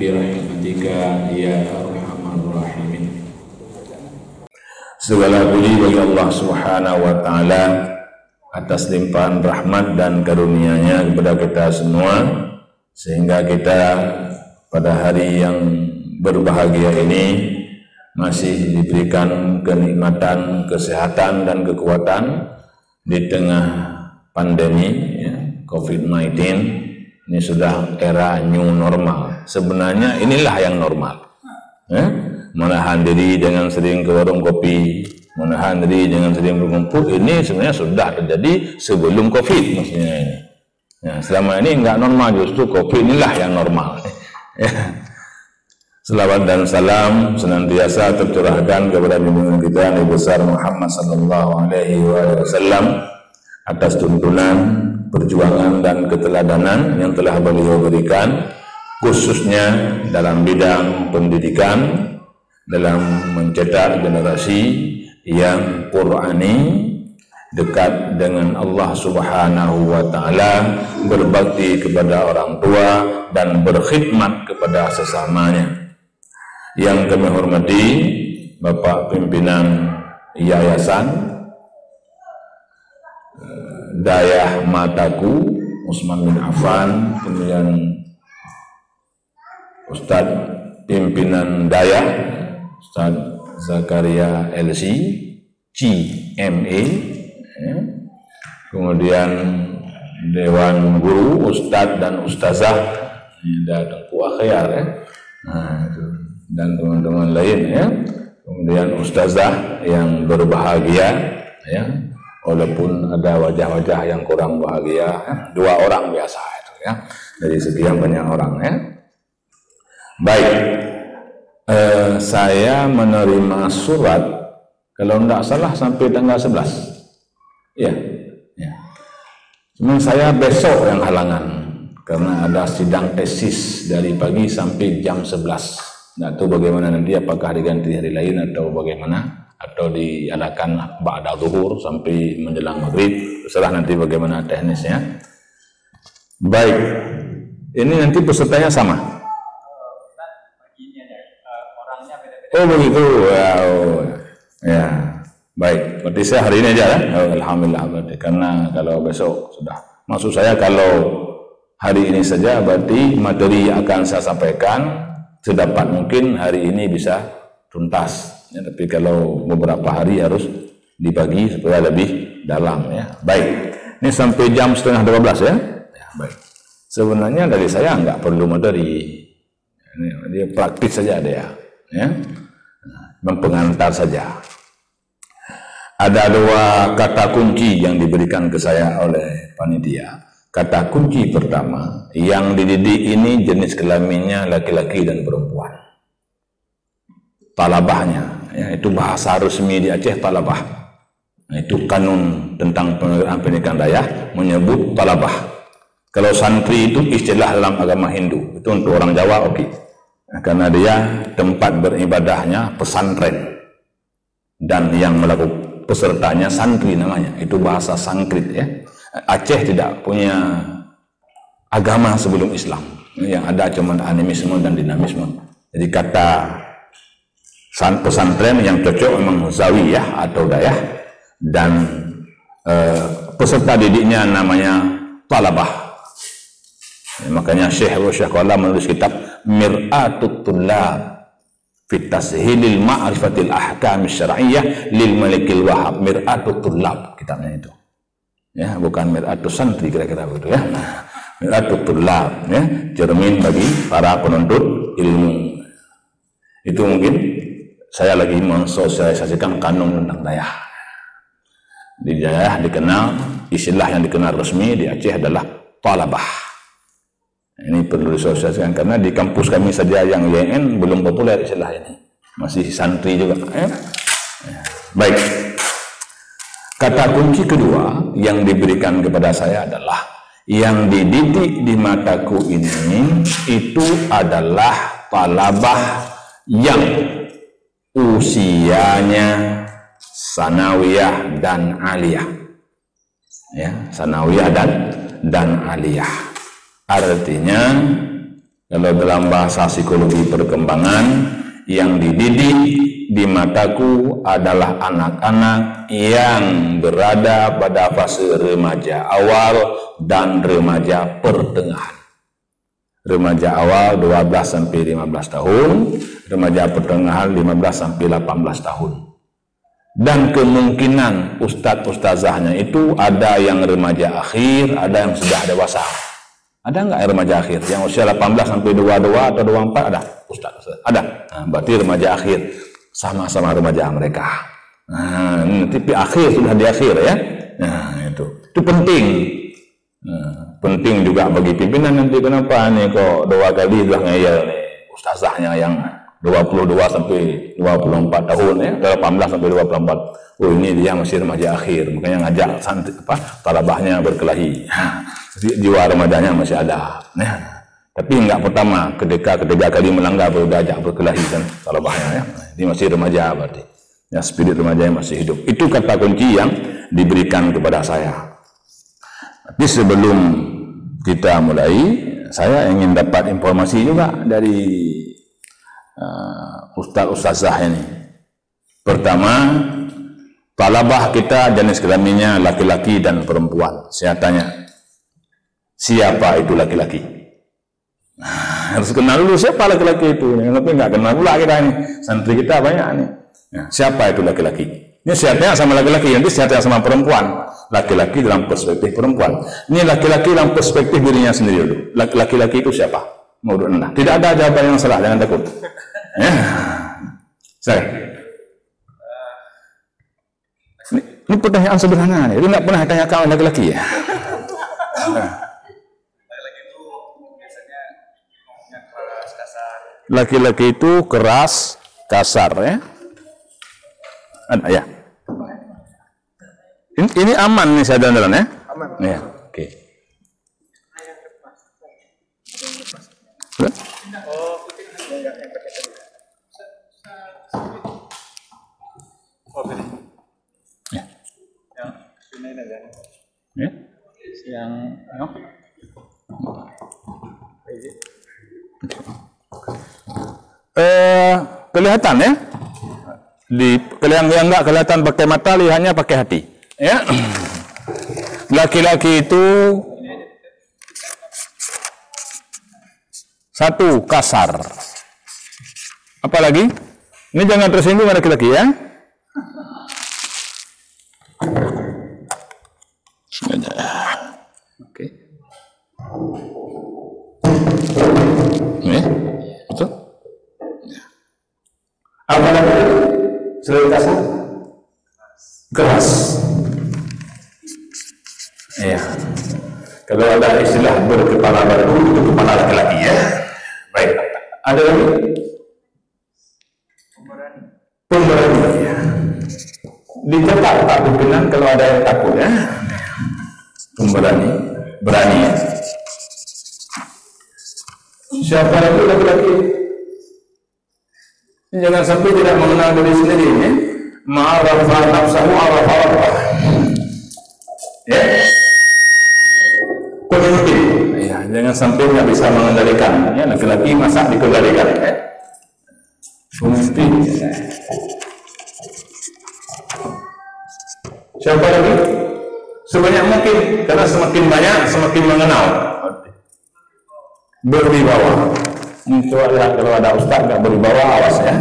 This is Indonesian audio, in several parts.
birahmatika ya arhamar rahimin. Segala puji bagi Allah Subhanahu wa taala atas limpahan rahmat dan karunia-Nya kepada kita semua, sehingga kita pada hari yang berbahagia ini masih diberikan kenikmatan, kesehatan dan kekuatan di tengah pandemi ya, COVID-19. Ini sudah era new normal. Sebenarnya inilah yang normal. Menahan diri dengan sering ke warung kopi, menahan diri dengan sering berkumpul, ini sebenarnya sudah terjadi sebelum COVID maksudnya ini. Ya, selama ini enggak normal, justru COVID inilah yang normal. Selawat dan salam senantiasa tercurahkan kepada junjungan kita Nabi besar Muhammad sallallahu alaihi wasallam atas tuntunan, perjuangan dan keteladanan yang telah beliau berikan, khususnya dalam bidang pendidikan, dalam mencetak generasi yang Qur'ani, dekat dengan Allah Subhanahu wa taala, berbakti kepada orang tua dan berkhidmat kepada sesamanya. Yang kami hormati Bapak Pimpinan Yayasan Dayah Mataku Utsman bin Affan, kemudian Ustadz Pimpinan Dayah Ustadz Zakaria LC CMA, kemudian Dewan Guru Ustadz dan Ustazah, ini ada Akhir ya, nah, itu. Dan teman-teman lain ya, kemudian Ustazah yang berbahagia ya, walaupun ada wajah-wajah yang kurang bahagia ya, 2 orang biasa itu ya, dari sekian banyak orang ya. Baik, saya menerima surat kalau tidak salah sampai tanggal 11 ya, ya. Cuma saya besok yang halangan karena ada sidang tesis dari pagi sampai jam 11. Nggak tahu bagaimana nanti, apakah diganti hari lain atau bagaimana, atau diadakan ba'da zuhur sampai menjelang maghrib, terserah nanti bagaimana teknisnya. Baik, ini nanti pesertanya sama. Oh begitu, wow. Ya, baik. Berarti saya hari ini aja ya. Oh, alhamdulillah berarti, karena kalau besok sudah. Maksud saya kalau hari ini saja berarti materi yang akan saya sampaikan sedapat mungkin hari ini bisa tuntas ya, tapi kalau beberapa hari harus dibagi supaya lebih dalam ya. Baik, ini sampai jam 11:30 ya. Ya, baik. Sebenarnya dari saya nggak perlu materi, ini dia praktis saja dia ya, mempengantar saja. Ada 2 kata kunci yang diberikan ke saya oleh panitia. Kata kunci pertama, yang dididik ini jenis kelaminnya laki-laki dan perempuan. Talabahnya, ya, itu bahasa resmi di Aceh, talabah. Nah, itu kanun tentang pendidikan dayah menyebut talabah. Kalau santri itu istilah dalam agama Hindu, itu untuk orang Jawa oke. Nah, karena dia tempat beribadahnya pesantren dan yang melakukan pesertanya santri namanya, itu bahasa Sanskrit ya. Aceh tidak punya agama sebelum Islam, yang ada cuma animisme dan dinamisme. Jadi kata pesantren yang cocok memang zawiyah atau dayah, dan peserta didiknya namanya talabah. Makanya Syekh Qala menulis kitab Mir'atut Tullab fi Tashilil Ma'rifatil Ahkam Syar'iyyah lil Malikil Wahhab. Mir'atut Tullab kitabnya itu. Ya, bukan Mir'atus Santri kira-kira begitu ya. Nah, Mir'atut Tullab ya, cermin bagi para penuntut ilmu. Itu mungkin saya lagi mensosialisasikan kanun tentang dayah. Di dayah dikenal, istilah yang dikenal resmi di Aceh adalah talabah. Ini perlu disosialisasikan karena di kampus kami saja yang YN belum populer istilah ini. Masih santri juga ya. Baik. Kata kunci kedua yang diberikan kepada saya adalah yang dididik di mataku ini itu adalah talabah yang usianya sanawiyah dan aliyah. Ya, sanawiyah dan aliyah. Artinya Kalau dalam bahasa psikologi perkembangan, yang dididik di mataku adalah anak-anak yang berada pada fase remaja awal dan remaja pertengahan. Remaja awal 12 sampai 15 tahun, remaja pertengahan 15 sampai 18 tahun. Dan kemungkinan ustadz-ustazahnya itu ada yang remaja akhir, ada yang sudah dewasa. Ada nggak remaja akhir? Yang usia 18 sampai 22 atau 24 ada? Ustadz? Ada. Nah, berarti remaja akhir sama-sama remaja mereka. Nah, tapi akhir sudah di akhir ya. Nah, itu penting. Nah, penting juga bagi pimpinan nanti. Kenapa nih kok 2 kali sudah ngeyel nih ustazahnya yang 22 sampai 24 tahun ya, 18 sampai 24. Oh, ini dia masih remaja akhir, makanya ngajak santri talabahnya berkelahi. Jiwa remajanya masih ada. Nah, tapi enggak pertama ketika kali melanggar baru diajak berkelahi kan talabahnya ya. Ini masih remaja berarti. Ya, spirit remajanya masih hidup. Itu kata kunci yang diberikan kepada saya. Tapi sebelum kita mulai, saya ingin dapat informasi juga dari ustaz-ustazah ini. Pertama, talabah kita jenis kelaminnya laki-laki dan perempuan. Saya tanya, siapa itu laki-laki? Harus kenal dulu siapa laki-laki itu. Tapi nggak kenal pula kita ini. Santri kita banyak nih. Nah, siapa itu laki-laki? Ini saya tanya sama laki-laki, nanti saya tanya sama perempuan. Laki-laki dalam perspektif perempuan. Ini laki-laki dalam perspektif dirinya sendiri dulu. Laki-laki itu siapa? Menurut Anda. Tidak ada jawaban yang salah, jangan takut. Ya. Saya. Ini pertanyaan sederhana nih. Itu nggak pernah tanyakan laki-laki ya. Laki-laki itu biasanya ngomongnya keras, kasar. Laki-laki itu keras, kasar ya. Ada ya. Ini aman nih saya jalan ya. Aman. Ya, oke. Oh, ini. Ya. Yang ini aja. Ya. Yang kelihatan ya. Yang enggak kelihatan pakai mata, lihatnya pakai hati. Ya. Laki-laki itu satu, kasar. Apalagi? Ini jangan tersinggung laki-laki ya. Oke. Betul? Apalagi? Selain kasar? Keras. Ya. Kalau ada istilah berkepala batu, itu kepala laki-laki ya. Baik. Ada lagi? Pemberani. Ya. Dicetak tak pimpinan kalau ada yang takut ya. Pemberani, berani ya. Siapa lagi laki-laki? Jangan sampai tidak mengenal diri sendiri ya. Ma'arafa nafsahu arafa Allah. Ya. Pemimpin. Ya, jangan sampai nggak bisa mengendalikan. Ya, laki-laki masa dikendalikan. Ya. Pemimpin. Ya. Siapa lagi? Sebanyak mungkin, karena semakin banyak semakin mengenal. Berwibawa. Coba kalau ada ustaz nggak berwibawa, awas ya.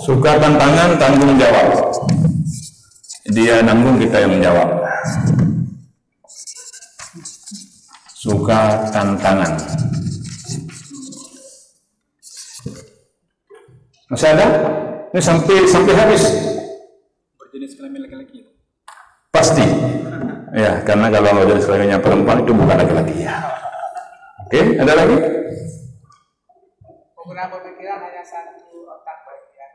Suka tantangan, tanggung jawab. Dia nanggung, kita yang menjawab. Suka tantangan. Masih ada? Ini sampai habis. berjenis kelamin laki-laki. Pasti. Ya, karena kalau jenis kelaminnya perempuan itu bukan laki-laki ya. Oke, ada lagi? Beberapa pikiran hanya satu otak bagian.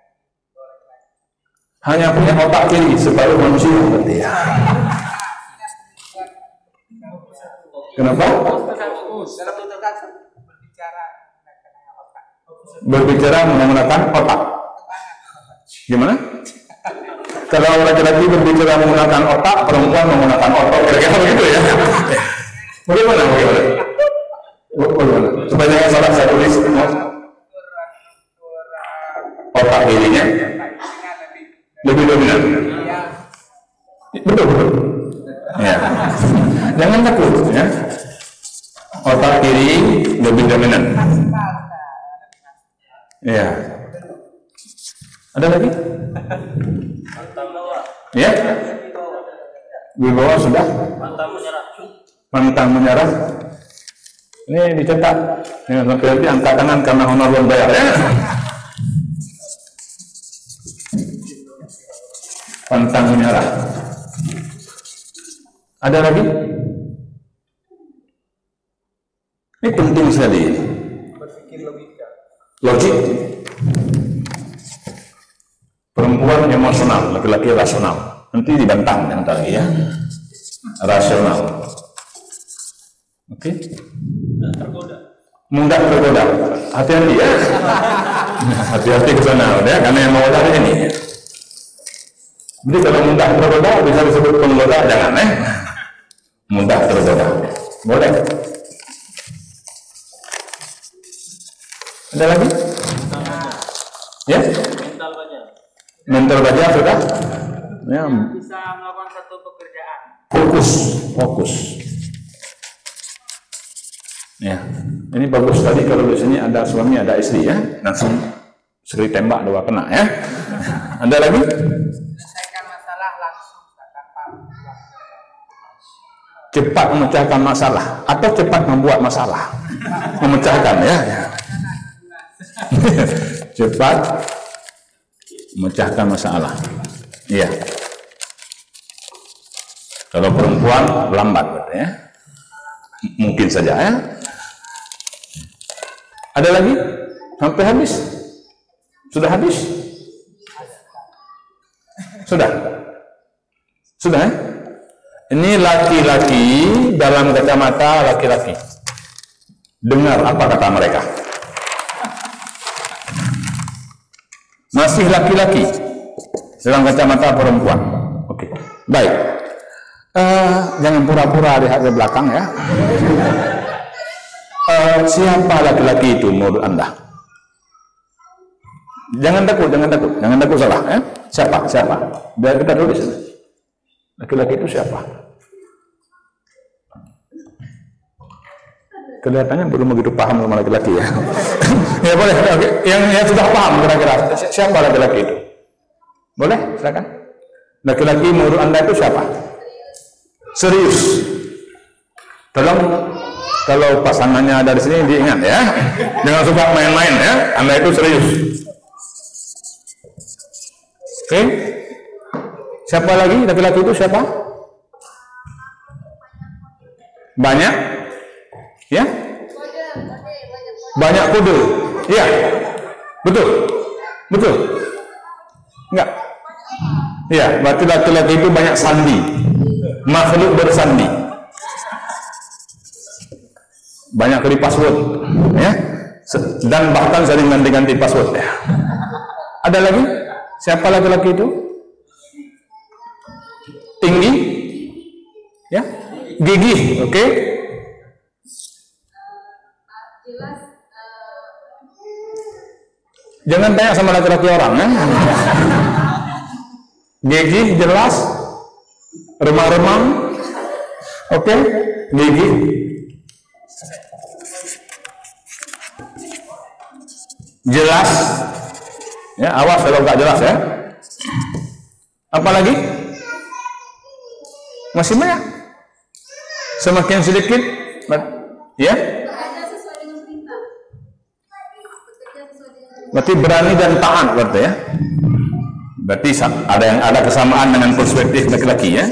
Hanya punya otak kiri separuh manusia berarti ya. Kenapa? Dalam bentuk berbicara menggunakan otak. Berbicara menggunakan otak. Gimana? Kalau laki-laki berbicara menggunakan otak, perempuan menggunakan otot, kira-kira begitu ya. Bagaimana? Supaya jangan salah saya tulis otak kirinya lebih dominan. Betul. Ya. Jangan takut ya. Otak kiri lebih dominan. Ya. Ada lagi? Ya. Di bawah sudah. Pantang menyerah. Ini dicetak. Ini nanti angkat tangan karena honor belum bayar ya. Pantang menyerah. Ada lagi? Ini penting sekali. Berpikir logika. Logik. Perempuan emosional, laki-laki rasional. Nanti dibantah yang tadi ya. Rasional. Oke. Mudah tergoda. Hati-hati ya. Hati-hati ke sana ya, karena yang mau dari ini. Jadi kalau mudah tergoda bisa disebut penggoda, jangan mudah tergoda. Boleh. Ada lagi? Ya? Mental baja sudah? Ya. Bisa melakukan satu pekerjaan. Fokus. Ya, ini bagus tadi kalau di sini ada suami ada istri ya, langsung sekali tembak dua kena ya. Ada lagi? Menyelesaikan masalah langsung tanpa Cepat memecahkan masalah atau cepat membuat masalah? Memecahkan ya. Cepat memecahkan masalah. Iya. Kalau perempuan lambat ya. Mungkin saja ya. Ada lagi? Sampai habis? Sudah habis? Sudah? Sudah ya? Ini laki-laki dalam kacamata laki-laki. Dengar apa kata mereka. Masih laki-laki dalam kacamata perempuan. Oke, baik. Jangan pura-pura lihat ke belakang ya. Siapa laki-laki itu menurut Anda? Jangan takut salah ya. Siapa? Biar kita tulis. Laki-laki itu siapa? Kelihatannya belum begitu paham sama laki-laki ya. Ya boleh. Yang sudah paham kira-kira siapa laki-laki itu? Boleh, silakan. Laki-laki menurut Anda itu siapa? Serius. Tolong kalau pasangannya ada di sini diingat ya. Jangan suka main-main ya. Anda itu serius. Oke. Siapa lagi? Laki-laki itu siapa? Banyak? Ya? Banyak kode. Iya. Betul. Enggak. Iya, berarti laki-laki itu banyak sandi. Makhluk bersandi. Banyak kali password ya. Dan bahkan sering ganti-ganti password ya. Ada lagi? Siapa laki-laki itu? Tinggi? Ya? Gigih, oke? Jangan tanya sama laki-laki orang ya. Gigih, jelas, remang-remang, oke? Gigih, jelas, ya. Awas kalau nggak jelas ya. Apa lagi? Masih banyak. Semakin sedikit, ya. Berarti berani dan taat berarti ya. Berarti ada kesamaan dengan perspektif laki-laki ya.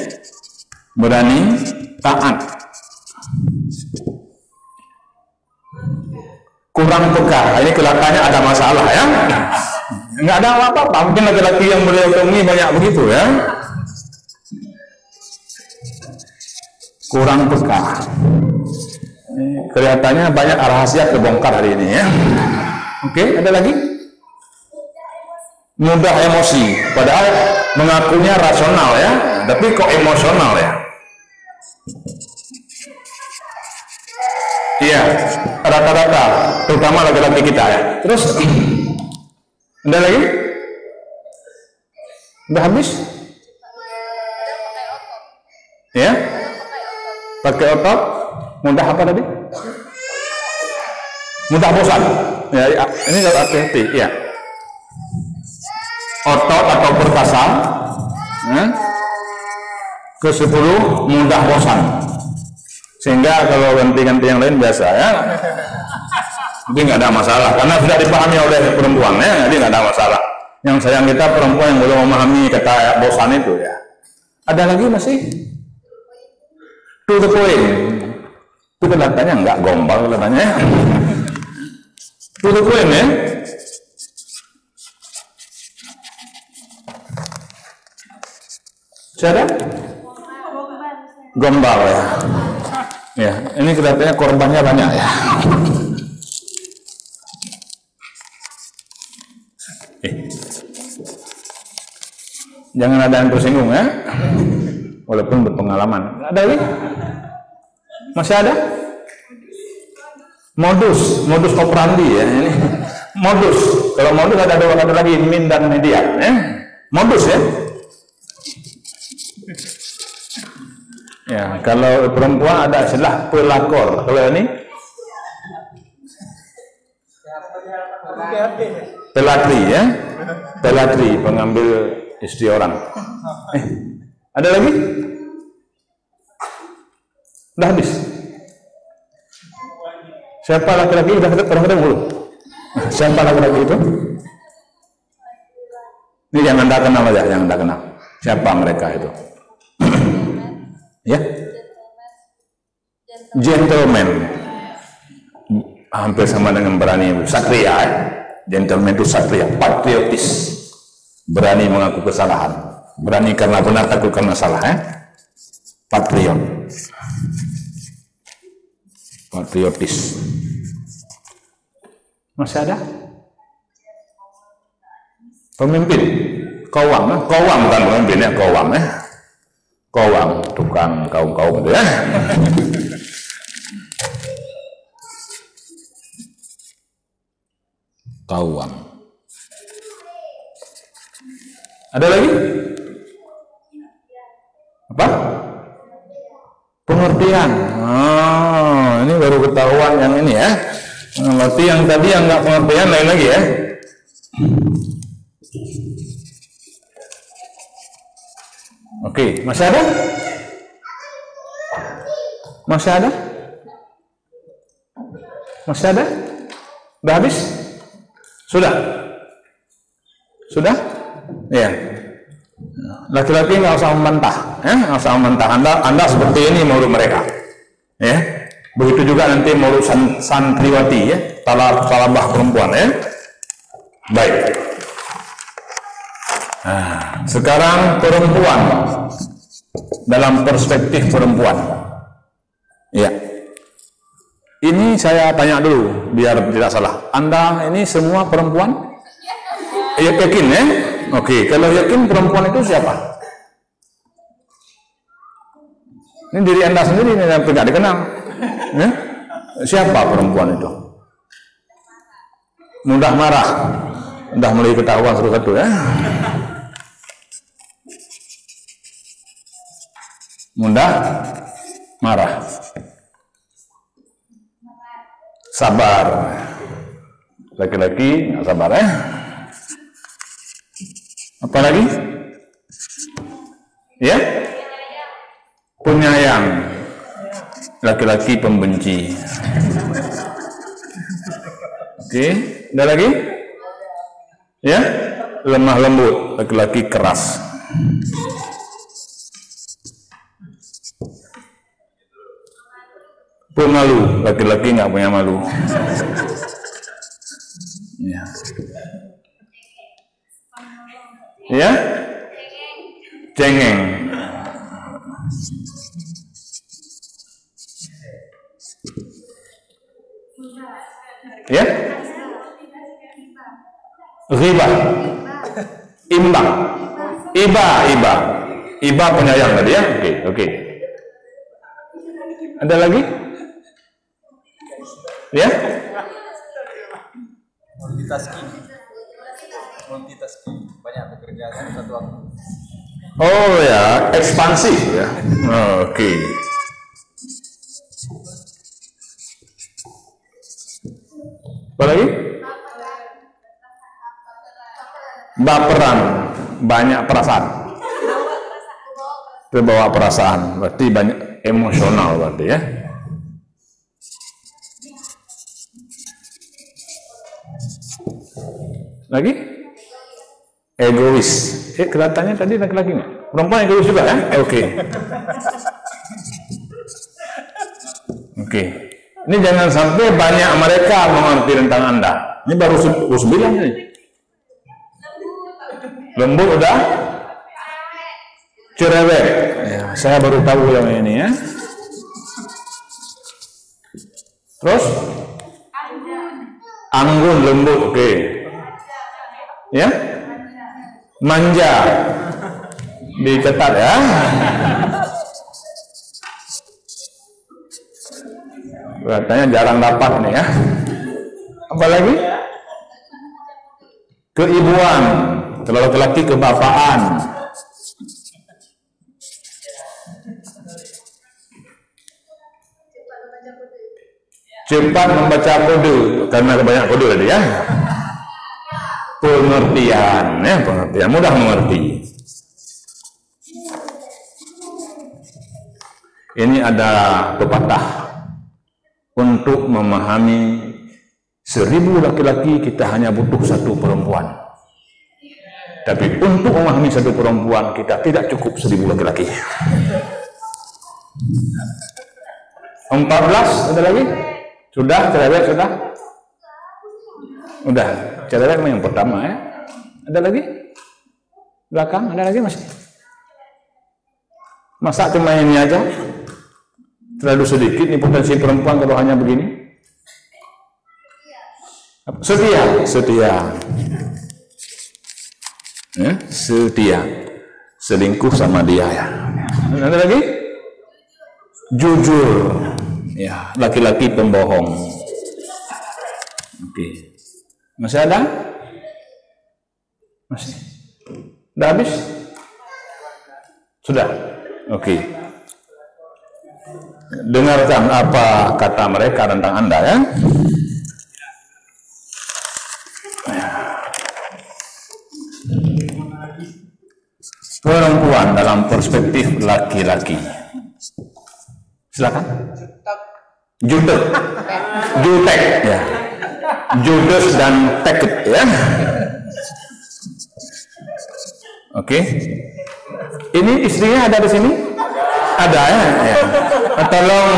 Berani, taat. Kurang peka. Ini kelihatannya ada masalah ya. Nggak ada apa-apa. Mungkin laki-laki yang beliau temui banyak begitu ya. Kurang peka. Kelihatannya banyak rahasia kebongkar hari ini ya. Oke, ada lagi? Mudah emosi. Padahal mengakunya rasional ya, tapi kok emosional ya? Iya, rata-rata, terutama laki-laki kita ya. Terus, ada lagi? Udah habis? Ya? Pakai otot? Mudah apa tadi? Mudah bosan. Ya, ini hati-hati. Ya. Otot atau perkasa. Ke-10 mudah bosan. Sehingga kalau ganti-ganti yang lain biasa ya. Jadi nggak ada masalah. Karena sudah dipahami oleh perempuan ya, jadi nggak ada masalah. Yang sayang kita perempuan yang belum memahami kata bosan itu ya. Ada lagi masih? To the point. Itu kelihatannya nggak gombal kelihatannya. To the point ya. Siapa? Gombal ya. Ya, ini kelihatannya korbannya banyak ya. Jangan ada yang tersinggung ya. Walaupun berpengalaman. Ada lagi? Masih ada? Modus operandi ya. Ini modus. Kalau modus ada dua kata lagi, min dan media. Modus ya. Ya, kalau perempuan ada istilah pelakor. Kalau ini pelatri ya. Pelatri, pengambil istri orang. Ada lagi? Udah habis? Siapa laki-laki? Udah ketemu belum? Siapa laki-laki itu? Ini yang Anda kenal aja, yang Anda kenal. Siapa mereka itu? Ya? Gentleman. Hampir sama dengan berani. Satria ya? Gentleman itu satria, patriotis. Berani mengaku kesalahan. Berani karena benar, takut karena salah ya? Patriot. Patriotis. Masih ada? Pemimpin. Kowam, kowam bukan pemimpin ya, kowam ya. Kowam, tukang kaum-kaum itu ya. Kowam. Ada lagi? Apa? Pengertian. Oh, ini baru ketahuan yang ini ya. Berarti yang tadi yang nggak pengertian lain lagi ya. Oke, masih ada? Masih ada? Masih ada? Udah habis? Sudah? Sudah? Ya. Laki-laki nggak usah membantah, ya? Nggak usah membantah. Anda seperti ini menurut mereka, ya. Begitu juga nanti menurut santriwati, ya, talabah perempuan, ya. Baik. Nah, sekarang perempuan dalam perspektif perempuan, ya. Ini saya tanya dulu biar tidak salah. Anda ini semua perempuan? Ya, yakin ya? Oke, kalau yakin perempuan itu siapa? Ini diri Anda sendiri yang tidak dikenal. Ya? Siapa perempuan itu? Mudah marah. Udah mulai ketahuan satu-satu ya. Mudah marah. Sabar. Laki-laki nggak sabar ya. Apa lagi? Ya? Penyayang. Laki-laki pembenci. Oke, ada lagi? Ya? Lemah lembut, laki-laki keras. Pemalu, laki-laki nggak punya malu. Ya. Ya? Cengeng. Ya? Ghibah. Imbang. Iba penyayang tadi ya. Oke. Ada lagi? Ya? Multitasking, banyak pekerjaan satu waktu. Oh ya, ekspansif ya. Oke. Apa lagi? Baperan, banyak perasaan. Terbawa perasaan, berarti banyak emosional berarti ya. Lagi? Egois. Kelihatannya tadi laki-laki nggak? Perempuan egois juga ya? Oke. Ini jangan sampai banyak mereka mengerti tentang Anda. Ini baru 9 nih. Lembut udah? Cerewet. Ya, saya baru tahu yang ini ya. Terus? Anggun, lembut, oke. Ya? Manja. Dicatat ya. Katanya jarang dapat nih ya. Apa lagi? Keibuan. Kalau laki-laki kebapaan. Cepat membaca kode karena banyak kode tadi ya. Pengertian ya, pengertian mudah mengerti. Ini ada pepatah, untuk memahami 1000 laki-laki kita hanya butuh 1 perempuan. Tapi untuk memahami 1 perempuan kita tidak cukup 1000 laki-laki. 14 ada lagi? Sudah, cerewet sudah? Udah, cerewet yang pertama ya. Ada lagi? Belakang ada lagi masih? Masa cuma ini aja? Terlalu sedikit nih potensi perempuan kalau hanya begini. Setia. Ya, setia. Selingkuh sama dia ya. Ada lagi? Jujur. Ya, laki-laki pembohong. Oke. Masih ada? Masih. Udah habis? Sudah. Oke. Dengarkan apa kata mereka tentang Anda ya. Perempuan dalam perspektif laki-laki. Silakan. Jutek ya. Judes dan teket ya. Oke. Ini istrinya ada di sini? Ada ya. Tolong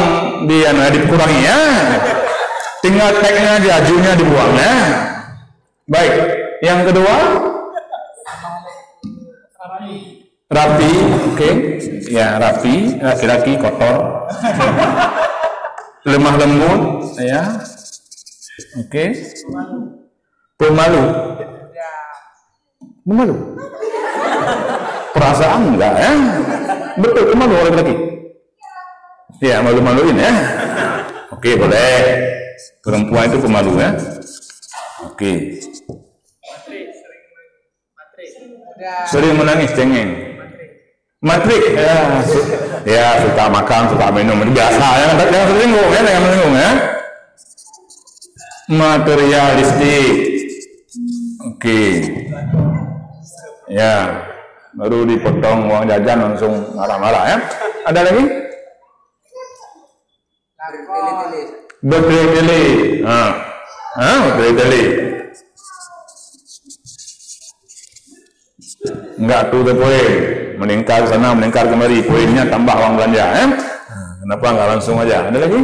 dikurangi ya. Tinggal tagnya aja, junya dibuang ya. Baik. Yang kedua, rapi, oke. Ya, rapi, laki-laki kotor. Lemah lembut, ya. Oke. Pemalu. Perasaan enggak ya? Betul, pemalu oleh laki. Ya, malu-maluin ya. Oke, boleh. Perempuan itu pemalu ya. Oke. Sering menangis, cengeng. Matrik, ya suka makan, suka minum, itu biasa ya. Jangan tersinggung ya, jangan tersinggung ya. Materialistik. Oke. Ya, baru dipotong uang jajan langsung marah-marah ya. Ada lagi? Bertele-tele. Bertele-tele. Enggak tuh poin, meningkat sana, meningkat kemari, poinnya tambah uang belanja ya. Kenapa enggak langsung aja? Ada lagi?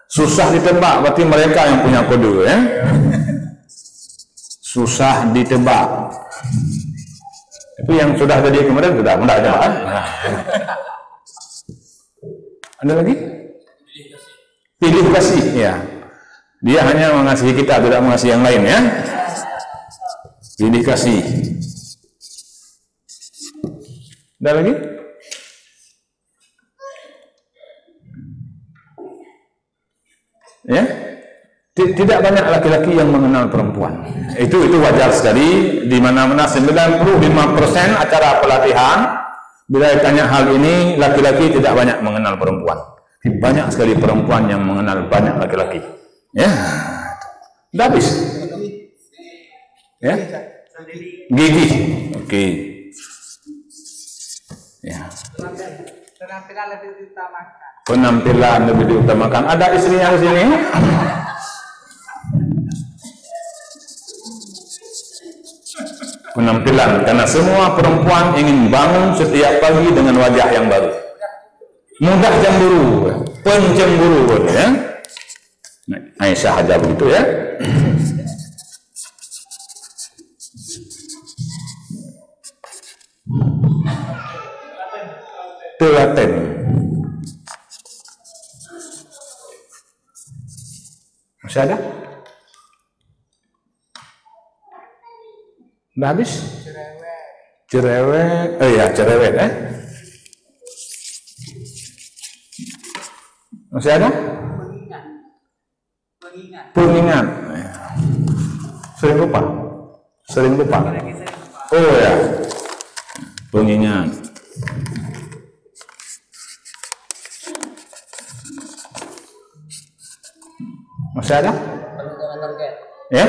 Susah ditebak, berarti mereka yang punya kode ya. Susah ditebak. Itu yang sudah tadi kemarin sudah mudah aja kan? Ada lagi? Pilih kasih ya. Dia hanya mengasihi kita, tidak mengasihi yang lain ya. Pilih kasih. Ada lagi? Ya, tidak banyak laki-laki yang mengenal perempuan. Itu wajar sekali. Di mana-mana 95% acara pelatihan bila ditanya hal ini, laki-laki tidak banyak mengenal perempuan. Banyak sekali perempuan yang mengenal banyak laki-laki. Ya, udah habis. Ya, gigi. Oke. Ya. Penampilan lebih diutamakan. Penampilan lebih diutamakan. Ada istrinya di sini? Penampilan, karena semua perempuan ingin bangun setiap pagi dengan wajah yang baru. Mudah cemburu, pencemburu, ya. Aisyah aja begitu ya. Telaten. Masih ada? Udah habis? Cerewet. Oh iya, cerewet Masih ada? Pengingat. Sering lupa. Oh ya. Pengingat. Masih ada? Penuh dengan target. Ya?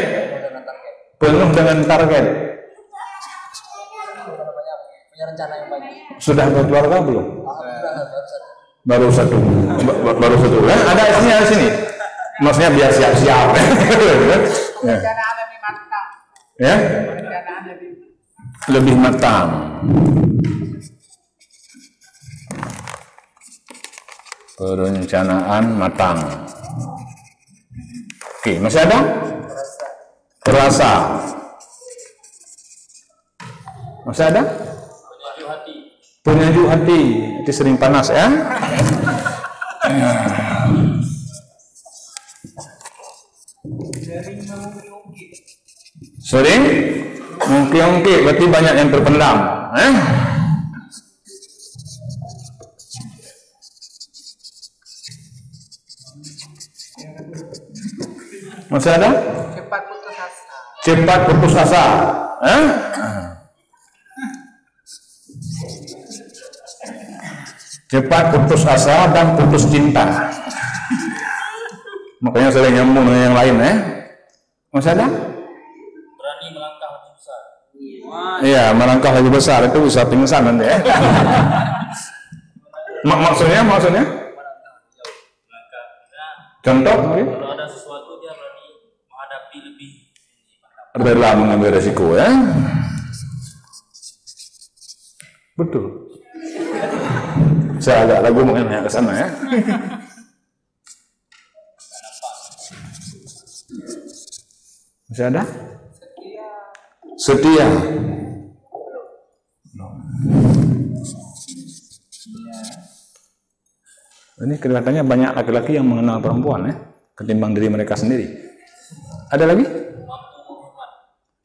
Penuh dengan target. Punya rencana yang baik. Sudah berkeluarga belum? Baru satu. Ada isinya di sini. Maksudnya biar siap-siap. Perencanaan lebih matang. Ya? Perencanaan Lebih matang. Perencanaan matang. Oke, masih ada? Perasa. Masih ada? Penyejuk hati. Itu sering panas ya? Sering mungkin-mungkin berarti banyak yang terpendam. Masih ada? cepat putus asa. Cepat putus asa. Cepat putus asa dan putus cinta. Makanya sering nyambung dengan yang lain Masih ada? Berani melangkah lebih besar. Iya, melangkah lebih besar itu bisa pingsan nanti Maksudnya? Melangkah. Contoh? Kalau ada sesuatu dia berani menghadapi lebih. Rela mengambil resiko Betul. Saya agak ragu mengenai ke sana Masih ada? Setia. Ini kelihatannya banyak laki-laki yang mengenal perempuan ketimbang diri mereka sendiri. Ada lagi?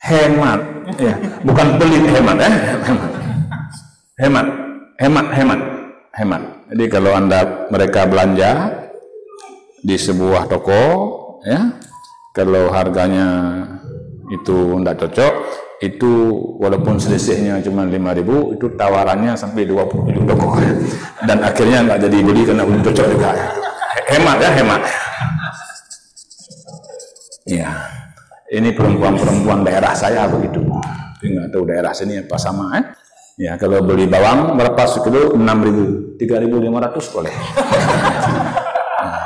Hemat. Ya, bukan pelit hemat Hemat. Jadi kalau mereka belanja di sebuah toko kalau harganya itu tidak cocok, itu walaupun selisihnya cuma 5.000, itu tawarannya sampai 27 toko dan akhirnya nggak jadi beli karena belum cocok juga. Hemat. Ya, ini perempuan daerah saya begitu. Nggak tahu daerah sini apa sama Ya, kalau beli bawang berapa sekilo? 6.000, 3.500 boleh.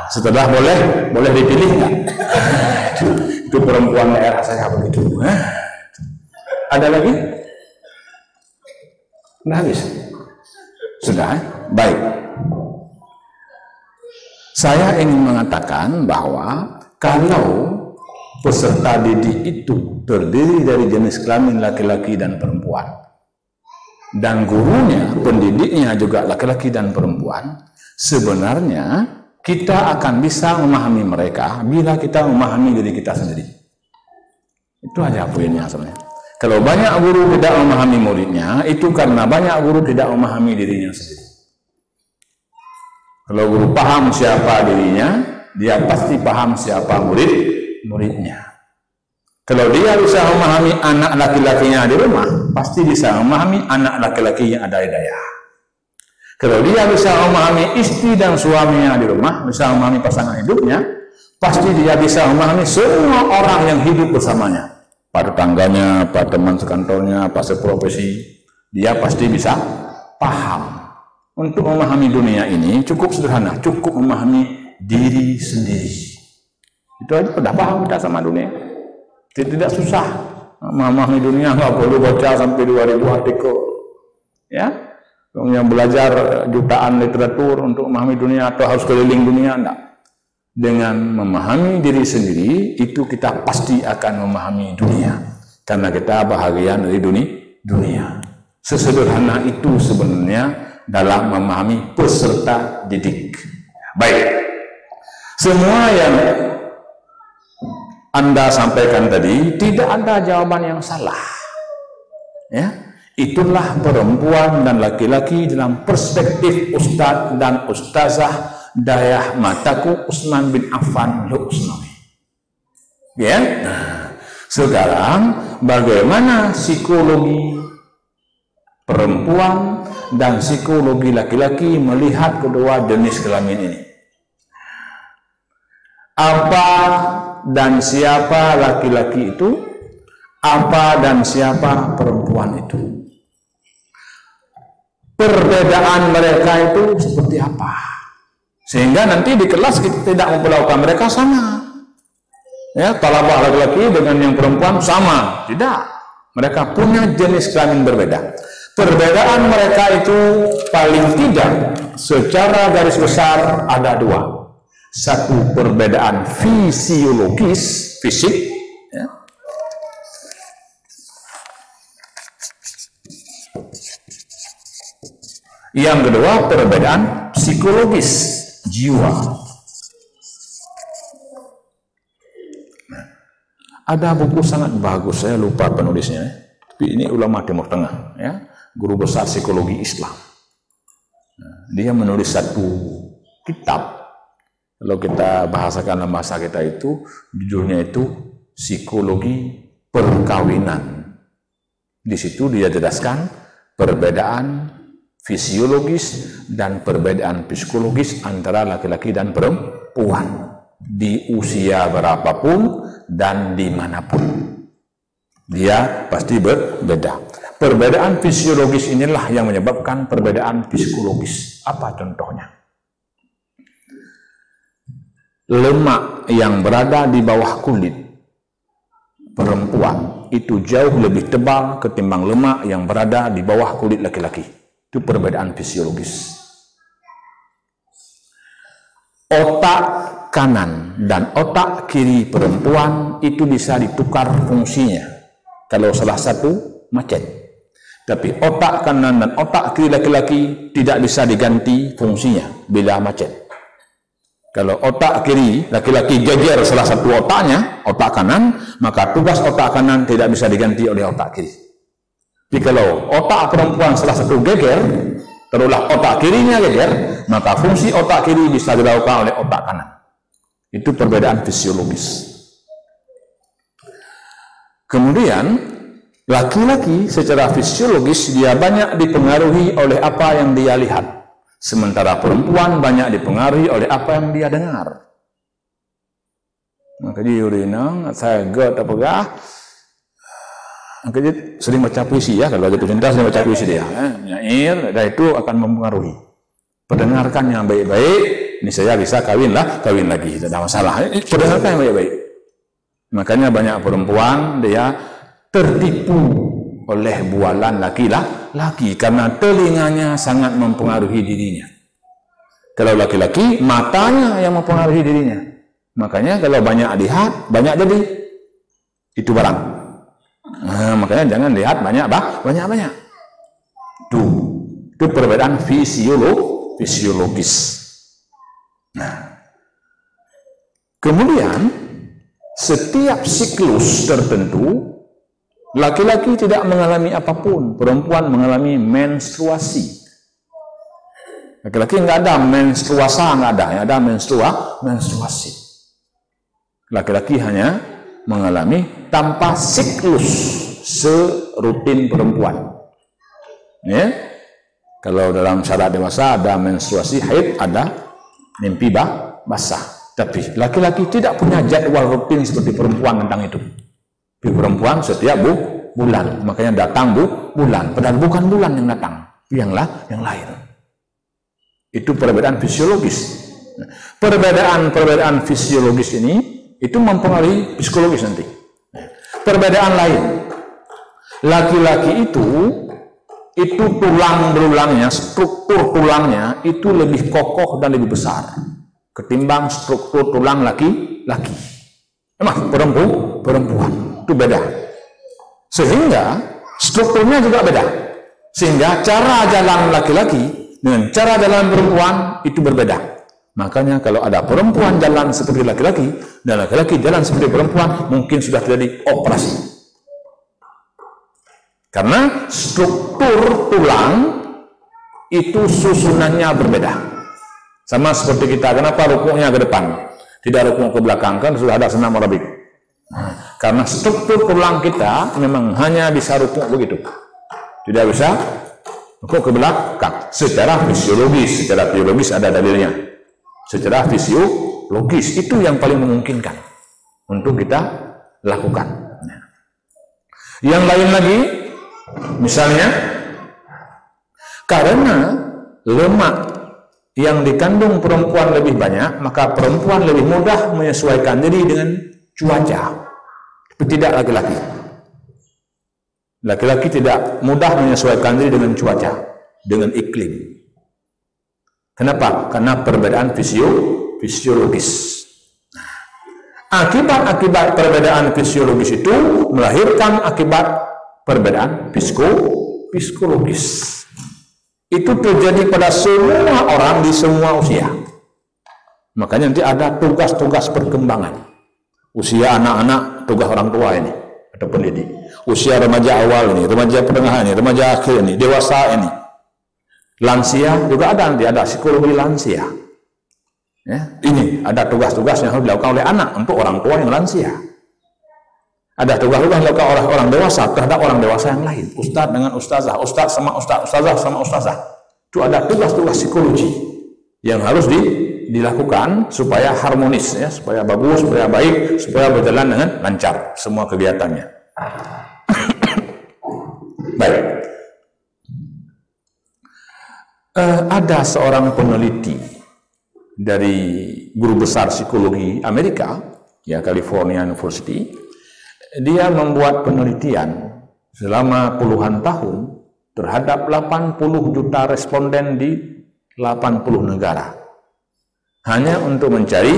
Setelah boleh dipilih nggak? Itu perempuan daerah saya begitu. Ada lagi? Sudah habis? Sudah? Baik. Saya ingin mengatakan bahwa kalau peserta didik itu terdiri dari jenis kelamin laki-laki dan perempuan, dan gurunya, pendidiknya juga laki-laki dan perempuan, sebenarnya kita akan bisa memahami mereka bila kita memahami diri kita sendiri. Itu aja poinnya sebenarnya. Kalau banyak guru tidak memahami muridnya, itu karena banyak guru tidak memahami dirinya sendiri. Kalau guru paham siapa dirinya, dia pasti paham siapa muridnya. Kalau dia bisa memahami anak laki-lakinya di rumah, pasti bisa memahami anak laki-laki yang ada hidayah. Kalau dia bisa memahami istri dan suaminya di rumah, bisa memahami pasangan hidupnya, pasti dia bisa memahami semua orang yang hidup bersamanya. Pada tetangganya, pada teman sekantornya, pada seprofesi, dia pasti bisa paham. Untuk memahami dunia ini cukup sederhana, cukup memahami diri sendiri. Itu aja sudah paham kita sama dunia. Tidak susah memahami dunia, nggak perlu baca sampai 2000 artikel. Ya, yang belajar jutaan literatur untuk memahami dunia atau harus keliling dunia, enggak. Dengan memahami diri sendiri, itu kita pasti akan memahami dunia. Karena kita bahagian dari dunia. Sesederhana itu sebenarnya dalam memahami peserta didik. Baik. Semua yang Anda sampaikan tadi, tidak ada jawaban yang salah. Ya, itulah perempuan dan laki-laki dalam perspektif Ustadz dan Ustazah Dayah Mataku Utsman bin Affan Lu'usnawi. Ya, nah, sekarang bagaimana psikologi perempuan dan psikologi laki-laki melihat kedua jenis kelamin ini? Apa dan siapa laki-laki itu? Apa dan siapa perempuan itu? Perbedaan mereka itu seperti apa? Sehingga nanti di kelas kita tidak memperlakukan mereka sama. Ya, talabah laki-laki dengan yang perempuan sama. Tidak. Mereka punya jenis kelamin berbeda. Perbedaan mereka itu paling tidak secara garis besar ada dua. Satu, perbedaan fisiologis, fisik. Ya. Yang kedua, perbedaan psikologis, jiwa. Nah, ada buku sangat bagus, saya lupa penulisnya, tapi ini ulama Timur Tengah, ya, guru besar psikologi Islam. Nah, dia menulis satu kitab, kalau kita bahasakan dalam bahasa kita itu, judulnya itu Psikologi Perkawinan. Di situ dia jelaskan perbedaan fisiologis dan perbedaan psikologis antara laki-laki dan perempuan di usia berapapun dan dimanapun. Dia pasti berbeda. Perbedaan fisiologis inilah yang menyebabkan perbedaan psikologis. Apa contohnya? Lemak yang berada di bawah kulit perempuan itu jauh lebih tebal ketimbang lemak yang berada di bawah kulit laki-laki. Itu perbedaan fisiologis. Otak kanan dan otak kiri perempuan itu bisa ditukar fungsinya kalau salah satu macet. Tapi otak kanan dan otak kiri laki-laki tidak bisa diganti fungsinya bila macet. Kalau otak kiri laki-laki geger salah satu otaknya, otak kanan, maka tugas otak kanan tidak bisa diganti oleh otak kiri. Jadi kalau otak perempuan salah satu geger, terulah otak kirinya geger, maka fungsi otak kiri bisa dilakukan oleh otak kanan. Itu perbedaan fisiologis. Kemudian, laki-laki secara fisiologis dia banyak dipengaruhi oleh apa yang dia lihat. Sementara perempuan banyak dipengaruhi oleh apa yang dia dengar. Maka dia urina, saya gak terpegah. Dia sering baca puisi ya, kalau jatuh cinta sering baca puisi dia, nyair, dan itu akan mempengaruhi. Perdengarkan yang baik-baik, ini saya bisa kawin lagi, tidak ada masalah. Perdengarkan yang baik-baik. Makanya banyak perempuan dia tertipu oleh bualan laki-laki karena telinganya sangat mempengaruhi dirinya. Kalau laki-laki matanya yang mempengaruhi dirinya. Makanya kalau banyak lihat, banyak jadi itu barang. Nah, makanya jangan lihat banyak. Itu perbedaan fisiologis. Nah, kemudian setiap siklus tertentu Laki-laki tidak mengalami apapun, perempuan mengalami menstruasi. Laki-laki nggak ada menstruasa, nggak ada, yang ada menstruasi. Laki-laki hanya mengalami tanpa siklus serutin perempuan. Ya, kalau dalam syarat dewasa ada menstruasi, haid, ada mimpi basah. Tapi laki-laki tidak punya jadwal rutin seperti perempuan tentang itu. Perempuan setiap bulan, makanya datang bulan, padahal bukan bulan yang datang, yang lain. Itu perbedaan fisiologis. Perbedaan fisiologis ini itu mempengaruhi psikologis nanti. Perbedaan lain, laki-laki itu tulang belulangnya, struktur tulangnya itu lebih kokoh dan lebih besar ketimbang struktur tulang laki-laki. Perempuan itu beda, sehingga strukturnya juga beda, sehingga cara jalan laki-laki dengan cara jalan perempuan itu berbeda. Makanya kalau ada perempuan jalan seperti laki-laki dan laki-laki jalan seperti perempuan, mungkin sudah terjadi operasi, karena struktur tulang itu susunannya berbeda. Sama seperti kita, kenapa rukuknya ke depan, tidak rukuk ke belakang? Kan sudah ada senam aerobik. Karena struktur tulang kita memang hanya bisa rukuk begitu, tidak bisa rukuk ke belakang. Secara biologis ada dalilnya. Secara fisiologis itu yang paling memungkinkan untuk kita lakukan. Yang lain lagi, misalnya karena lemak yang dikandung perempuan lebih banyak, maka perempuan lebih mudah menyesuaikan diri dengan cuaca. Tapi tidak laki-laki. Laki-laki tidak mudah menyesuaikan diri dengan cuaca, dengan iklim. Kenapa? Karena perbedaan fisiologis. Akibat perbedaan fisiologis itu melahirkan akibat perbedaan psikologis. Itu terjadi pada semua orang di semua usia. Makanya nanti ada tugas-tugas perkembangan. Usia anak-anak, tugas orang tua ini atau pendidik. Usia remaja awal ini, remaja pertengahan ini, remaja akhir ini, dewasa ini. Lansia juga ada, nanti ada psikologi lansia. Ya, ini ada tugas-tugas yang harus dilakukan oleh anak untuk orang tua yang lansia. Ada tugas-tugas yang dilakukan oleh orang dewasa terhadap orang dewasa yang lain. Ustadz dengan ustazah, ustadz sama ustadz, ustazah sama ustazah. Itu ada tugas-tugas psikologi yang harus dilakukan supaya harmonis, ya, supaya bagus, supaya baik, supaya berjalan dengan lancar semua kegiatannya. Baik. Ada seorang peneliti dari guru besar psikologi Amerika, ya, California University. Dia membuat penelitian selama puluhan tahun terhadap 80 juta responden di 80 negara. Hanya untuk mencari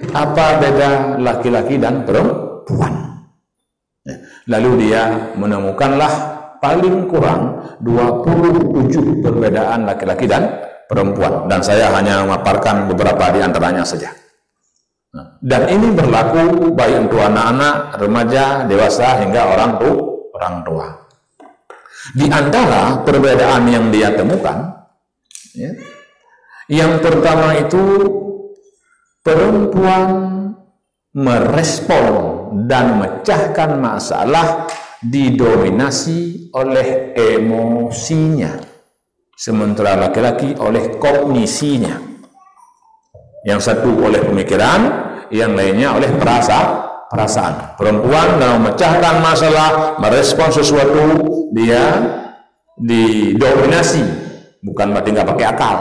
apa beda laki-laki dan perempuan. Lalu dia menemukanlah paling kurang 27 perbedaan laki-laki dan perempuan. Dan saya hanya memaparkan beberapa di antaranya saja. Dan ini berlaku baik untuk anak-anak, remaja, dewasa, hingga orang tua. Di antara perbedaan yang dia temukan, ya, yang pertama itu perempuan merespon dan memecahkan masalah didominasi oleh emosinya, sementara laki-laki oleh kognisinya. Yang satu oleh pemikiran, yang lainnya oleh perasaan. Perempuan dalam memecahkan masalah, merespon sesuatu, dia didominasi, bukan berarti nggak pakai akal,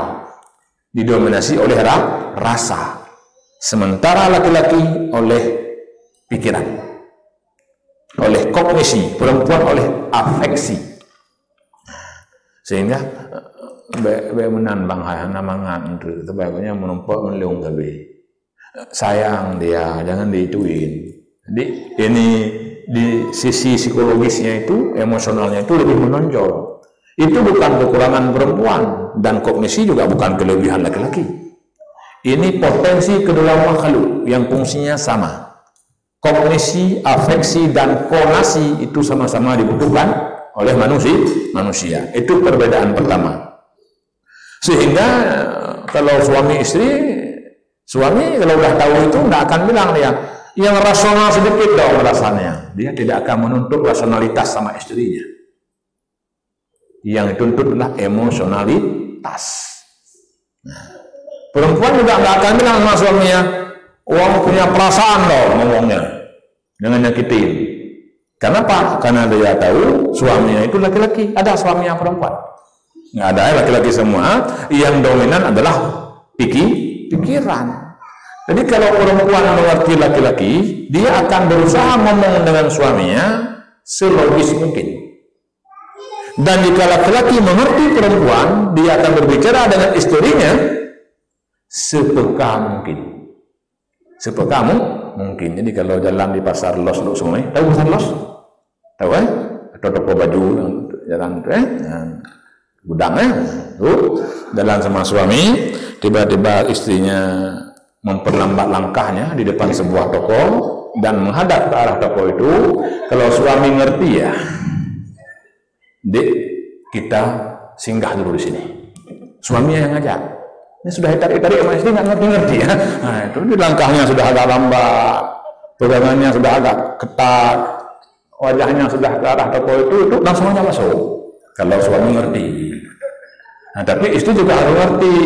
didominasi oleh rasa, sementara laki-laki oleh pikiran, oleh kognisi, perempuan oleh afeksi. Sehingga menan bang hayana mangan itu bagusnya menumpuk meleung gabe. Sayang dia, jangan diituin. Jadi ini di sisi psikologisnya itu, emosionalnya itu lebih menonjol. Itu bukan kekurangan perempuan, dan kognisi juga bukan kelebihan laki-laki. Ini potensi kedua makhluk yang fungsinya sama. kognisi, afeksi, dan konasi itu sama-sama dibutuhkan oleh manusia. Itu perbedaan pertama. Sehingga kalau suami istri, suami kalau udah tahu itu nggak akan bilang dia yang rasional sedikit dong rasanya. Dia tidak akan menuntut rasionalitas sama istrinya. Yang dituntut adalah emosionalitas. Nah, perempuan juga nggak akan bilang sama suaminya, "Uang punya perasaan dong," ngomongnya, jangan nyakitin. Kenapa? Karena dia tahu suaminya itu laki-laki. Ada suami yang perempuan? Nggak ada, laki-laki semua. Yang dominan adalah pikiran. Jadi kalau perempuan mengerti laki-laki, dia akan berusaha ngomong dengan suaminya selogis mungkin. Dan jika laki-laki mengerti perempuan, dia akan berbicara dengan istrinya sepeka mungkin. Sepeka mungkin. Jadi kalau jalan di pasar Los Sungai, tahu pasar Los? Tahu atau toko baju jalan itu gudangnya tuh, jalan sama suami, tiba-tiba istrinya memperlambat langkahnya di depan sebuah toko dan menghadap ke arah toko itu. Kalau suami ngerti ya, "Dek, kita singgah dulu di sini." Suaminya yang ngajak. Ini sudah tarik-tarik sama istri nggak ngerti ya. Nah, itu di langkahnya sudah agak lambat, pegangannya sudah agak ketat, wajahnya sudah ke arah toko itu langsung aja masuk. Kalau suami ngerti. Nah, tapi istri juga harus ngerti.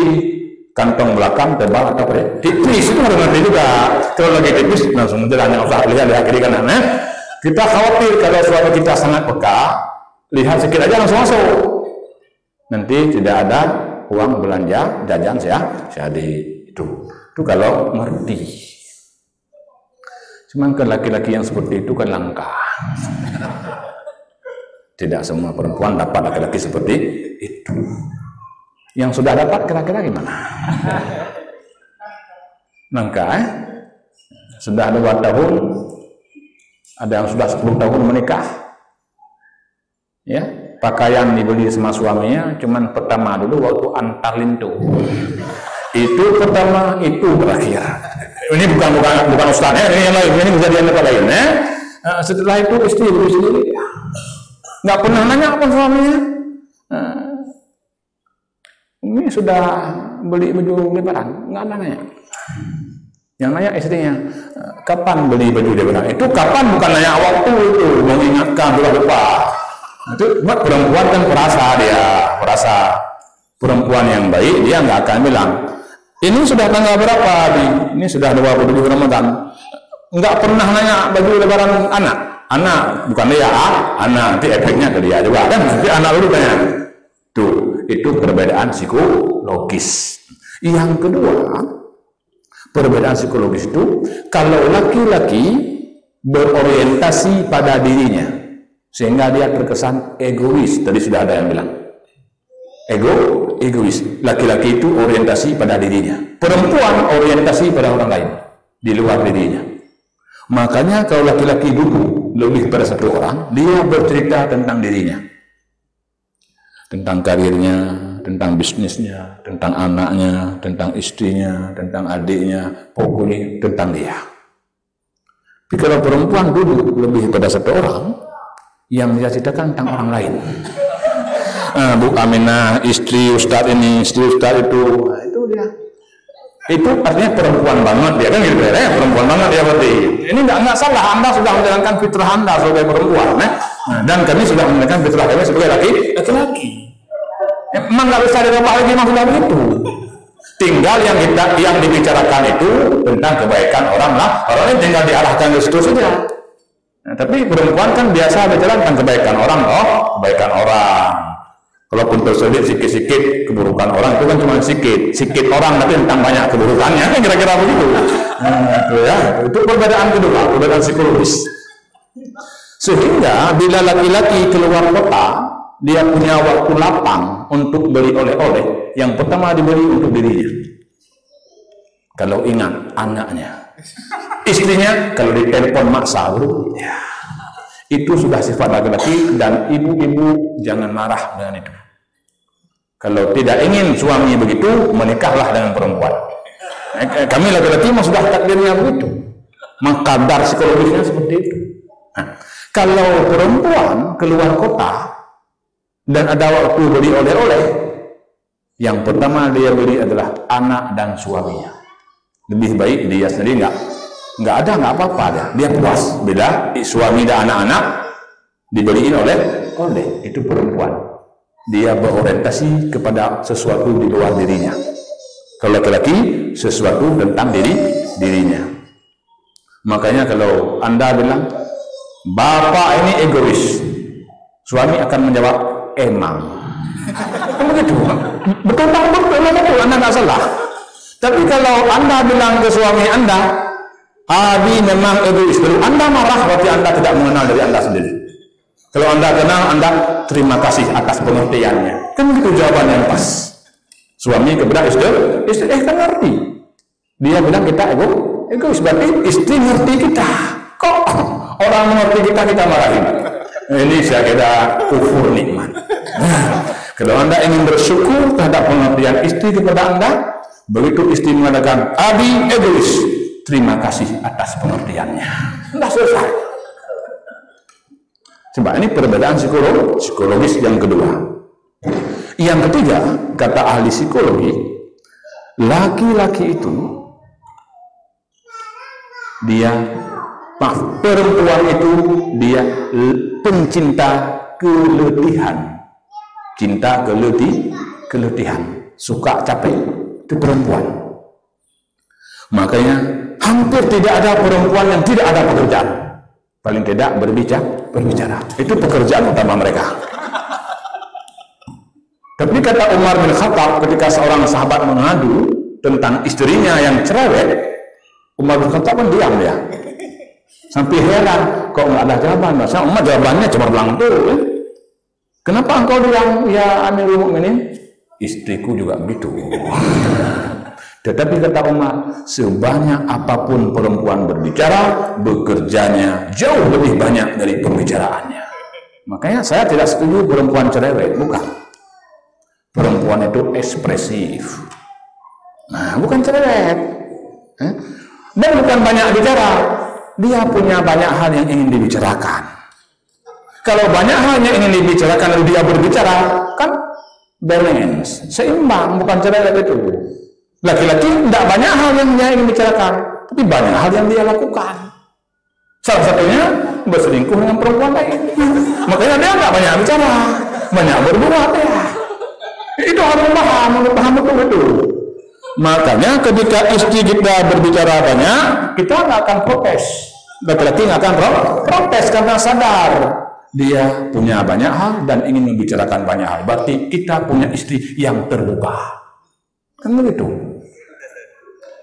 Kantong belakang tebal atau tipis itu harus ngerti juga. Kalau lagi tipis langsung jalan, yang usah lihat kiri kanan. Kita khawatir kalau suami kita sangat peka, lihat sedikit aja langsung masuk. Nanti tidak ada uang belanja jajan jadi itu kalau ngerti. Cuman kan laki-laki yang seperti itu kan langka. Tidak semua perempuan dapat laki-laki seperti itu. Yang sudah dapat kira-kira gimana? Langka, Sudah 2 tahun, ada yang sudah 10 tahun menikah. Ya, pakaian dibeli sama suaminya, cuman pertama dulu waktu antar lintu. Itu pertama, itu berakhir. Ini bukan ustaznya, ini yang lain, ini kejadian yang lain. Setelah itu istri beli sendiri. Nggak pernah nanya apa suaminya. Ini sudah beli baju lebaran, nggak nanya. Yang nanya istrinya, kapan beli baju lebaran? Itu kapan bukan nanya waktu itu, mengingatkan lupa. Itu perempuan kan perasa perempuan yang baik, dia nggak akan bilang, ini sudah tanggal berapa? Ini sudah 27 Ramadan. Nggak pernah nanya baju lebaran anak bukan dia, anak nanti efeknya ke dia juga kan, nanti anak dulu tanya. Tuh, itu perbedaan psikologis. Yang kedua, perbedaan psikologis itu kalau laki-laki berorientasi pada dirinya sehingga dia terkesan egois. Tadi sudah ada yang bilang egois. Laki-laki itu orientasi pada dirinya, perempuan orientasi pada orang lain di luar dirinya. Makanya kalau laki-laki dulu lebih pada satu orang, dia bercerita tentang dirinya, tentang karirnya, tentang bisnisnya, tentang anaknya, tentang istrinya, tentang adiknya, pokoknya tentang dia. Tapi kalau perempuan dulu lebih pada satu orang, yang dia ceritakan tentang orang lain. Bu Aminah, istri Ustadz ini, istri Ustadz itu, itu dia. Itu artinya perempuan banget dia kan gitu ya, perempuan banget dia berarti. Ini nggak salah, Anda sudah menjalankan fitrah Anda sebagai perempuan, dan kami sudah menjalankan fitrah kami sebagai laki-laki. Memang nggak bisa dirubah lagi, memang sudah begitu. Tinggal yang dibicarakan itu tentang kebaikan orang lain tinggal diarahkan ke situ saja. Nah, tapi perempuan kan biasa bicara tentang kebaikan orang, kebaikan orang. Kalaupun terselip sikit-sikit keburukan orang itu kan cuma sikit orang, tapi tentang banyak keburukannya, kan kira-kira begitu. Itu perbedaan kedua, perbedaan psikologis. Sehingga bila laki-laki keluar kota, dia punya waktu lapang untuk beli oleh-oleh. Yang pertama dibeli untuk dirinya. Kalau ingat anaknya, istrinya kalau ditelepon maksa bro. Itu sudah sifat laki-laki, dan ibu-ibu jangan marah dengan itu. Kalau tidak ingin suami begitu, menikahlah dengan perempuan. Kami laki-laki mah sudah takdirnya begitu. Mengkadar psikologisnya seperti itu. Nah, kalau perempuan keluar kota dan ada waktu beli oleh-oleh, yang pertama dia beli adalah anak dan suaminya. Lebih baik dia sendiri nggak apa-apa dia puas. Beda suami dan anak-anak dibeliin oleh itu perempuan. Dia berorientasi kepada sesuatu di luar dirinya. Kalau laki-laki sesuatu tentang dirinya. Makanya kalau Anda bilang bapak ini egois, suami akan menjawab emang. Begitu. Betul Anda nggak salah. Tapi kalau Anda bilang ke suami Anda, Abi memang egois, lalu Anda marah, berarti Anda tidak mengenal dari Anda sendiri. Kalau Anda kenal, Anda terima kasih atas pengertiannya. Kan begitu jawaban yang pas. Suami kepada istri kan ngerti. Dia bilang kita egois, berarti istri ngerti kita. Kok orang mengerti kita marahin? Ini saya kira kufur nikmat. Kalau Anda ingin bersyukur terhadap pengertian istri kepada Anda, begitu istri mengatakan Abi egois, terima kasih atas pengertiannya. Sudah selesai. Coba ini perbedaan psikologis yang kedua. Yang ketiga, kata ahli psikologi, laki-laki itu perempuan itu dia pencinta keletihan. Cinta keletihan, suka capek, itu perempuan. Makanya hampir tidak ada perempuan yang tidak ada pekerjaan. Paling tidak berbicara. Itu pekerjaan utama mereka. Tapi kata Umar bin Khattab ketika seorang sahabat mengadu tentang istrinya yang cerewet, Umar bin Khattab pun diam dia. Sampai heran, kok nggak ada jawaban? Masa Umar jawabannya cuma bilang tuh. Kenapa engkau bilang ya Amirul Mukminin? Istriku juga begitu. Tetapi kata Umar, sebanyak apapun perempuan berbicara, bekerjanya jauh lebih banyak dari pembicaraannya. Makanya saya tidak setuju perempuan cerewet, bukan. Perempuan itu ekspresif. Nah, bukan cerewet. Dan bukan banyak bicara. Dia punya banyak hal yang ingin dibicarakan. Kalau banyak hal yang ingin dibicarakan lalu dia berbicara, kan balance, seimbang, bukan cerewet itu. Laki-laki tidak banyak hal yang dia ingin bicarakan, tapi banyak hal yang dia lakukan. Salah satunya berselingkuh dengan perempuan lain. Makanya dia nggak banyak bicara, banyak berbuat ya. Itu harus paham betul itu. Makanya ketika istri kita berbicara banyak, kita nggak akan protes. Laki-laki nggak akan protes karena sadar dia punya banyak hal dan ingin membicarakan banyak hal. Berarti kita punya istri yang terbuka. Kan begitu.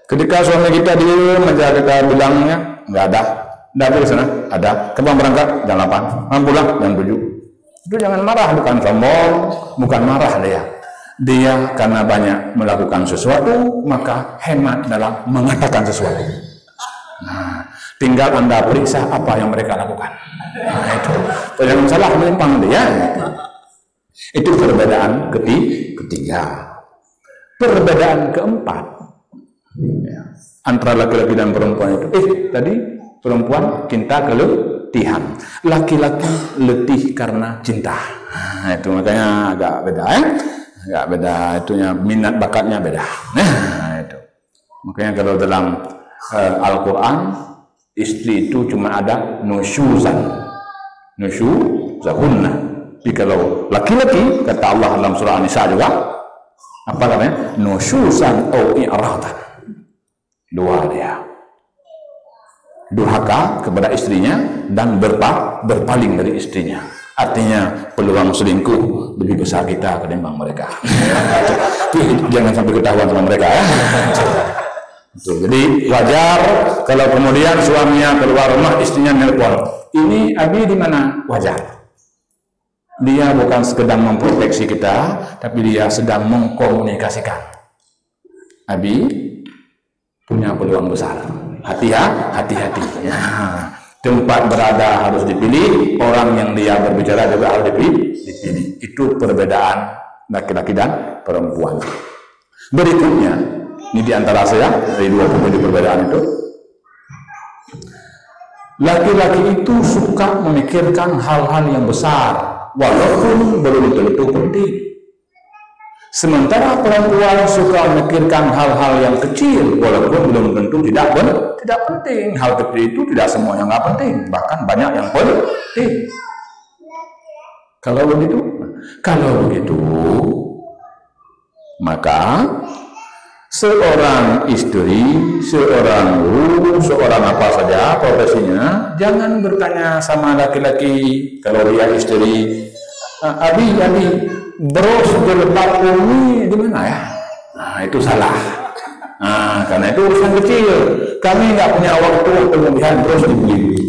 Ketika suami kita diem aja kita bilangnya nggak ada. Dari sana ada. Kapan berangkat jam 8, kapan pulang jam 7. Itu jangan marah, bukan sombong, bukan marah dia. Dia karena banyak melakukan sesuatu maka hemat dalam mengatakan sesuatu. Nah, tinggal Anda periksa apa yang mereka lakukan. Nah, itu jangan salah melimpang dia. Itu perbedaan ketiga. Perbedaan keempat ya, antara laki-laki dan perempuan itu. Tadi perempuan cinta keletihan, laki-laki letih karena cinta. Nah, itu makanya agak beda ya. Agak beda itunya, minat bakatnya beda. Nah, itu. Makanya kalau dalam Al-Quran istri itu cuma ada nusyuzan, nusyuzahunna. Jadi kalau laki-laki kata Allah dalam surah An-Nisa juga apa namanya? Nusyuzan atau i'radan. Dua dia. Durhaka kepada istrinya dan berpaling dari istrinya. Artinya peluang selingkuh lebih besar kita ketimbang mereka. Jangan sampai ketahuan sama mereka ya. Jadi wajar kalau kemudian suaminya keluar rumah, istrinya nelpon, ini Abi di mana? Wajar. Dia bukan sekedar memproteksi kita, tapi dia sedang mengkomunikasikan. Abi punya peluang besar. Hati-hati. Ya. Tempat berada harus dipilih, orang yang dia berbicara juga harus dipilih. Itu perbedaan laki-laki dan perempuan. Berikutnya, ini diantara saya dari dua perbedaan itu. laki-laki itu suka memikirkan hal-hal yang besar, walaupun belum tentu penting. Sementara perempuan suka memikirkan hal-hal yang kecil, walaupun belum tentu tidak penting. Hal kecil itu tidak semuanya nggak penting, bahkan banyak yang penting. Kalau begitu, maka seorang istri, seorang guru, seorang apa saja profesinya, jangan bertanya sama laki-laki kalau dia istri, Abi, bros berlepak umi di mana ya? Nah, itu salah. Nah, karena itu urusan kecil. Kami nggak punya waktu untuk melihat bros dibeli.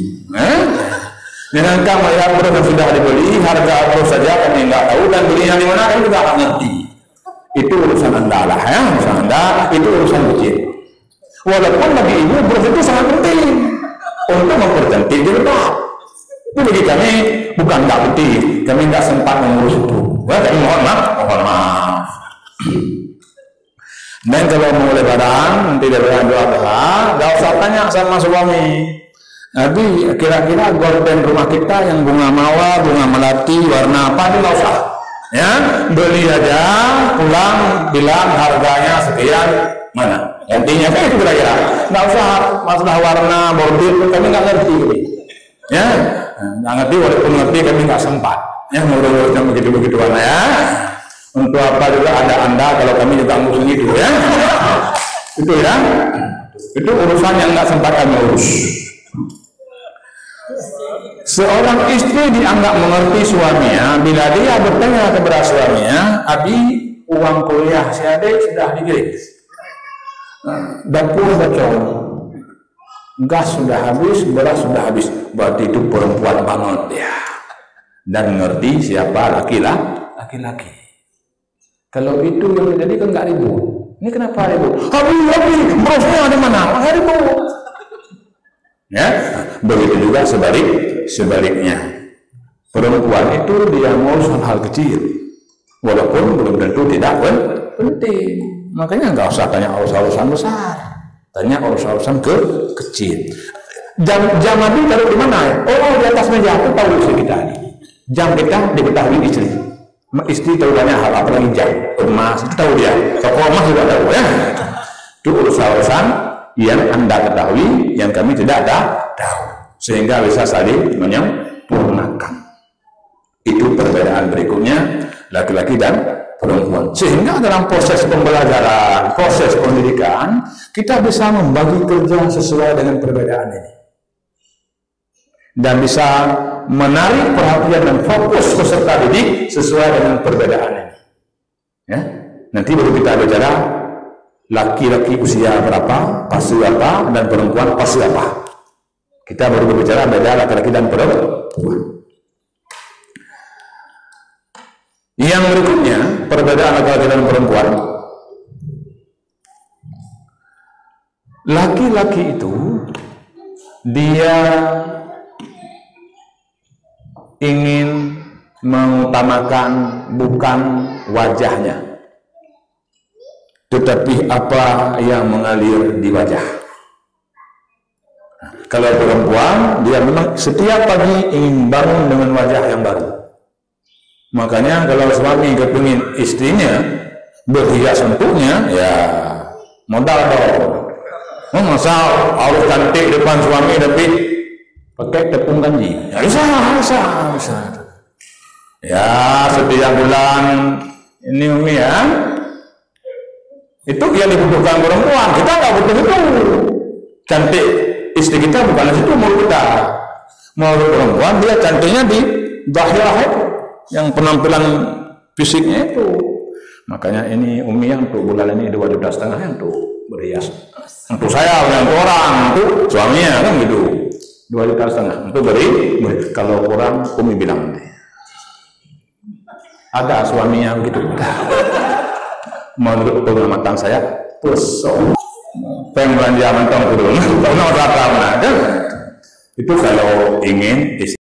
Dengan kamu melihat bros yang sudah dibeli, harga bros saja kami nggak tahu, dan belinya di mana kami juga nggak ngerti. Itu urusan Anda lah ya, urusan Anda, itu urusan kecil. Walaupun bagi ibu bros itu sangat penting untuk mempercantik jilbab. Itu bagi kami bukan nggak penting, kami nggak sempat mengurus itu. Kami mohon maaf. Dan kalau mau lebaran, nanti lebaran doa, nggak usah tanya sama suami. Nanti kira-kira gorden rumah kita yang bunga mawar, bunga melati, warna apa, itu nggak usah. Ya, beli aja, pulang bilang harganya sekian, mana? Intinya kan itu kira-kira. Nggak usah masalah warna, bordir, kami nggak ngerti. Ya, nggak ngerti, walaupun ngerti kami nggak sempat. Ya, ngurus-ngurusnya begitu-begituan ya. Untuk apa juga ada Anda kalau kami juga ngurus gitu ya. Itu ya. Itu urusan yang nggak sempat kami urus. Seorang istri dianggap mengerti suaminya bila dia bertanya kepada suaminya, Abi, uang kuliah si adik sudah dikirim, dapur bocor, gas sudah habis, beras sudah habis. Berarti itu perempuan banget ya, dan ngerti siapa laki-laki. Kalau itu yang terjadi kan nggak ribut. Ini kenapa ribut? Abi, brosnya ada mana? Nggak ribut. Ya, begitu juga sebaliknya. Perempuan itu dia mau hal kecil, walaupun belum tentu tidak penting. Makanya nggak usah tanya urusan besar, tanya urusan kecil. Jam Nabi taruh di mana? Oh, di atas meja. Aku tahu istri kita ini. Jam kita diketahui istri. Istri tahu banyak hal, apalagi jam, emas itu tahu dia. Toko emas juga tahu ya. Itu urusan yang Anda ketahui, yang kami tidak tahu, sehingga bisa saling menyempurnakan. Itu perbedaan berikutnya laki-laki dan perempuan. Sehingga dalam proses pembelajaran, proses pendidikan, kita bisa membagi kerja sesuai dengan perbedaan ini, dan bisa menarik perhatian dan fokus peserta didik sesuai dengan perbedaan ini. Ya, nanti baru kita bicara laki-laki usia berapa, fase apa, dan perempuan fase apa. Kita baru berbicara beda laki-laki dan perempuan. Yang berikutnya, perbedaan laki-laki dan perempuan. Laki-laki itu dia ingin mengutamakan bukan wajahnya, tetapi apa yang mengalir di wajah. Kalau perempuan, dia memang setiap pagi ingin bangun dengan wajah yang baru. Makanya kalau suami kepingin istrinya berhias untuknya, ya modal dong. Masa harus cantik depan suami tapi pakai tepung kanji? Ya bisa. Ya setiap bulan ini Umi ya. Itu yang dibutuhkan perempuan. Kita nggak butuh itu. Cantik istri kita bukan itu mau kita. Mau perempuan dia cantiknya di zahirah itu, yang penampilan fisiknya itu. Makanya ini Umi yang untuk bulan ini 2,5 juta yang untuk berhias. Untuk saya, untuk orang, untuk suaminya kan gitu. 2,5 juta untuk beri. Kalau kurang Umi bilang nanti. Ada suaminya begitu. Menurut pengamatan saya, pesong. Pengen belanja mentong dulu. Itu kalau ingin